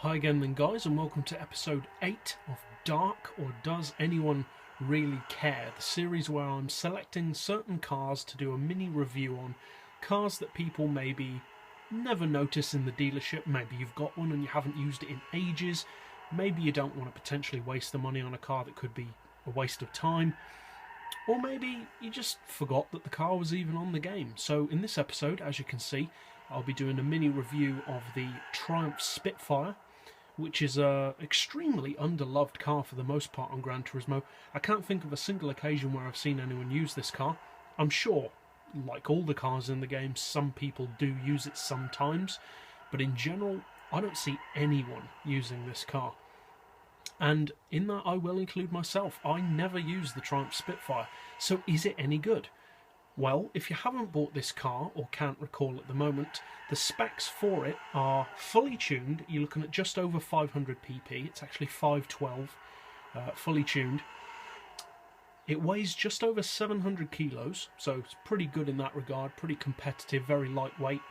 Hi again then guys, and welcome to episode 8 of D.A.R.C, or Does Anyone Really Care? The series where I'm selecting certain cars to do a mini review on. Cars that people maybe never notice in the dealership. Maybe you've got one and you haven't used it in ages. Maybe you don't want to potentially waste the money on a car that could be a waste of time. Or maybe you just forgot that the car was even on the game. So in this episode, as you can see, I'll be doing a mini review of the Triumph Spitfire, which is a extremely underloved car for the most part on Gran Turismo. I can't think of a single occasion where I've seen anyone use this car. I'm sure, like all the cars in the game, some people do use it sometimes, but in general, I don't see anyone using this car. And in that I will include myself. I never use the Triumph Spitfire, so is it any good? Well, if you haven't bought this car, or can't recall at the moment, the specs for it are fully tuned. You're looking at just over 500 pp. It's actually 512, fully tuned. It weighs just over 700 kilos, so it's pretty good in that regard, pretty competitive, very lightweight.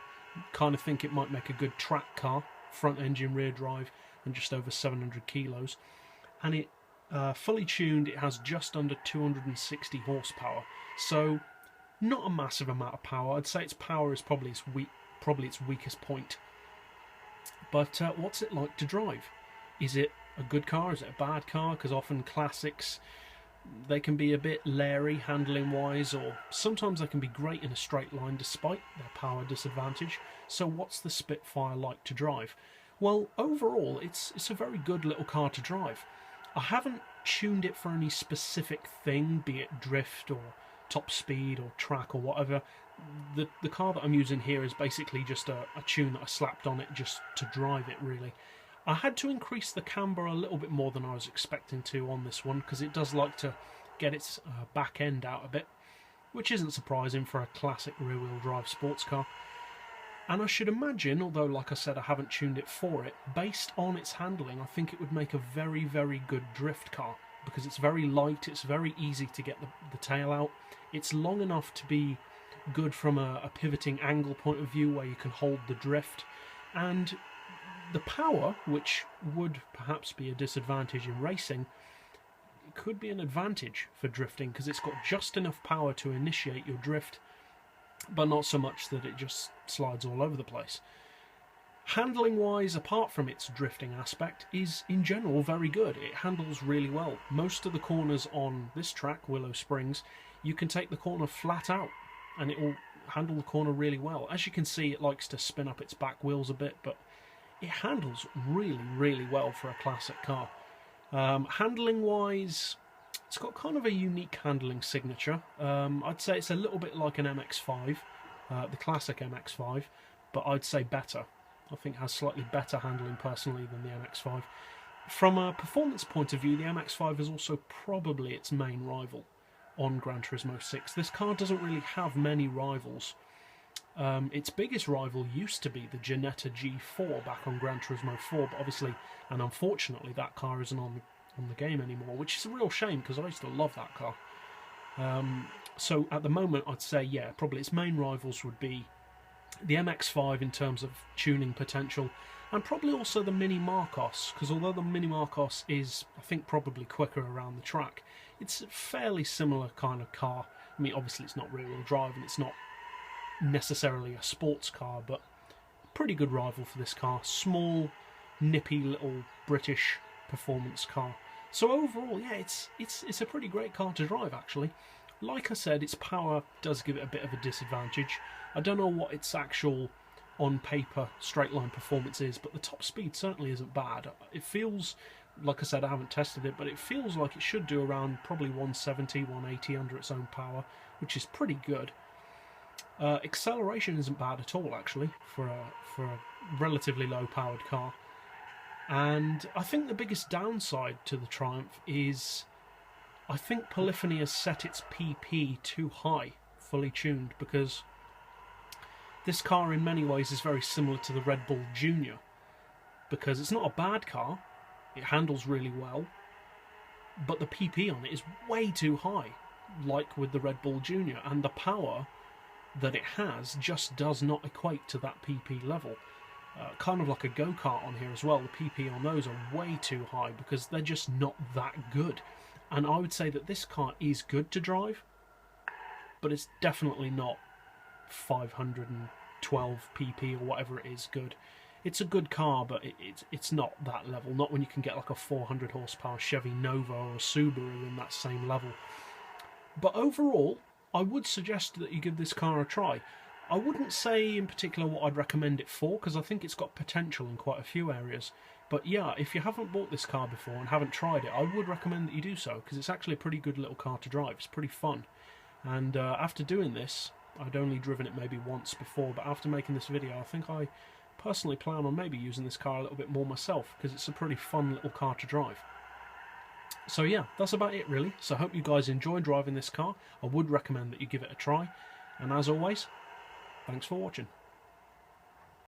Kind of think it might make a good track car, front engine, rear drive, and just over 700 kilos. And it, fully tuned, it has just under 260 horsepower, so not a massive amount of power. I'd say its power is probably its weakest point. But what's it like to drive? Is it a good car? Is it a bad car? Because often classics, they can be a bit leery handling wise, or sometimes they can be great in a straight line despite their power disadvantage. So what's the Spitfire like to drive? Well, overall it's a very good little car to drive. I haven't tuned it for any specific thing, be it drift or top speed or track or whatever. The car that I'm using here is basically just a tune that I slapped on it just to drive it, really. I had to increase the camber a little bit more than I was expecting to on this one, because it does like to get its back end out a bit, which isn't surprising for a classic rear-wheel drive sports car. And I should imagine, although like I said I haven't tuned it for it, based on its handling I think it would make a very, very good drift car, because it's very light, it's very easy to get the tail out. It's long enough to be good from a pivoting angle point of view where you can hold the drift. And the power, which would perhaps be a disadvantage in racing, could be an advantage for drifting, because it's got just enough power to initiate your drift, but not so much that it just slides all over the place. Handling wise, apart from its drifting aspect, is in general very good. It handles really well. Most of the corners on this track, Willow Springs, you can take the corner flat out and it will handle the corner really well. As you can see, it likes to spin up its back wheels a bit, but it handles really, really well for a classic car. Handling wise, it's got kind of a unique handling signature. I'd say it's a little bit like an MX-5, the classic MX-5, but I'd say better. I think it has slightly better handling personally than the MX-5. From a performance point of view, the MX-5 is also probably its main rival on Gran Turismo 6. This car doesn't really have many rivals. Its biggest rival used to be the Ginetta G4 back on Gran Turismo 4, but obviously and unfortunately that car isn't on the game anymore, which is a real shame because I used to love that car. So at the moment I'd say, yeah, probably its main rivals would be the MX-5 in terms of tuning potential, and probably also the Mini Marcos, because although the Mini Marcos is, I think, probably quicker around the track, it's a fairly similar kind of car. I mean, obviously it's not rear-wheel drive and it's not necessarily a sports car, but pretty good rival for this car. Small, nippy little British performance car. So overall, yeah, it's a pretty great car to drive, actually. Like I said, its power does give it a bit of a disadvantage. I don't know what its actual on-paper straight-line performance is, but the top speed certainly isn't bad. It feels, like I said, I haven't tested it, but it feels like it should do around probably 170, 180 under its own power, which is pretty good. Acceleration isn't bad at all, actually, for a relatively low-powered car. And I think the biggest downside to the Triumph is I think Polyphony has set its PP too high, fully tuned, because this car in many ways is very similar to the Red Bull Junior, because it's not a bad car, it handles really well, but the PP on it is way too high, like with the Red Bull Junior, and the power that it has just does not equate to that PP level. kind of like a go-kart on here as well. The PP on those are way too high because they're just not that good. And I would say that this car is good to drive, but it's definitely not 512 PP or whatever it is good. It's a good car, but it's not that level. Not when you can get like a 400 horsepower Chevy Nova or a Subaru in that same level. But overall, I would suggest that you give this car a try. I wouldn't say in particular what I'd recommend it for, because I think it's got potential in quite a few areas. But yeah, if you haven't bought this car before and haven't tried it, I would recommend that you do so, because it's actually a pretty good little car to drive. It's pretty fun. And after doing this, I'd only driven it maybe once before, but after making this video, I think I personally plan on maybe using this car a little bit more myself, because it's a pretty fun little car to drive. So yeah, that's about it really. So I hope you guys enjoy driving this car. I would recommend that you give it a try. And as always, thanks for watching.